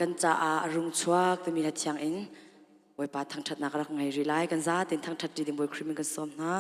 กันจะรุงชัวตัวมีหัดเชียงอินไว้ปาทางถัดนักรักไงรีไลกันซะตินทางถัดดีดิบวยครีมกันสมนะ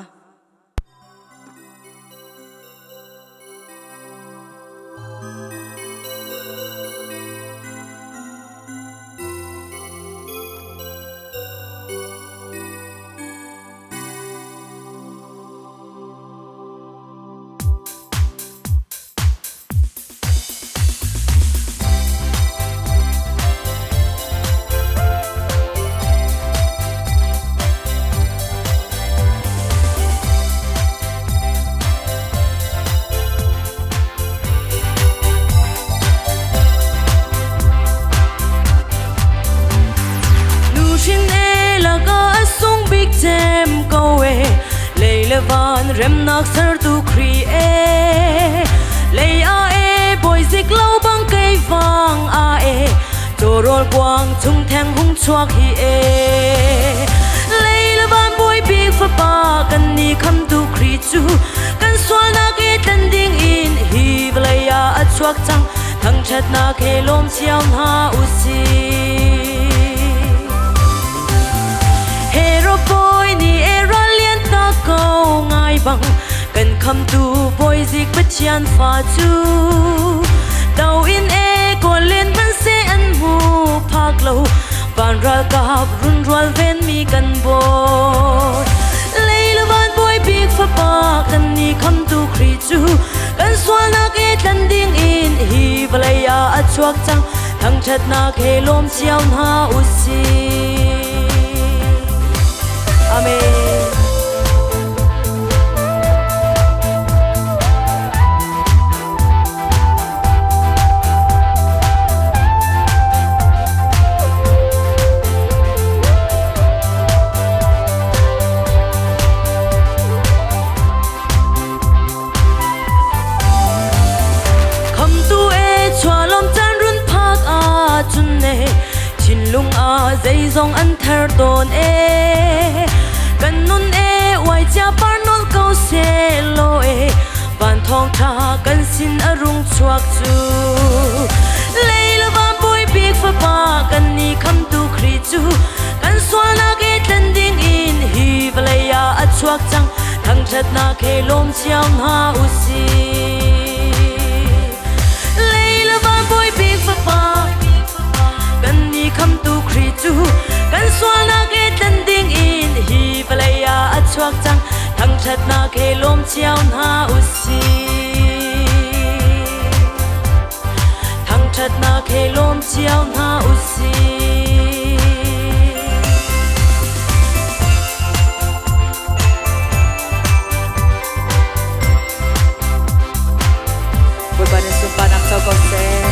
van rem nak sar tu create lei a e boy zik lo bang kai vang a e torol quang chung thang hung chuak hi e lei la van boy big fa pa kan ni kham tu cre chu kan swal na ke tan ding in hi blai a chuak chang thang chat na ke lom chiao na u si hero boy ni era lian ta ko ngai bang kan kham tu boy zik pa chian fa chu dau in e ko len ban se an mu phak lo ban ra ka run rwal ven mi kan boy leila ban boy big fa pa kan ni kham tu khri chu kan swal na ke tlan ding in hi valaya a chuak chang thang chat na ke lom chiao na u si amen lung a dây dòng ăn thar ton e kan nun e wai cha par non câu se lo e van thong tha kan sin arung chuak chu leila van boy big fa pa kan ni kham tu khri chu kan swal na ke tlan ding in hi valaya a chuak chang thang that na ke lom chiao na u si leila van boy big fa pa kan ni kham tu khri chu kan swal na ke tlan ding in hi valaya a chuak chang thang that na ke lom chiao na u si thang that na ke lom chiao na u si buat badan sumpah nak tahu konsep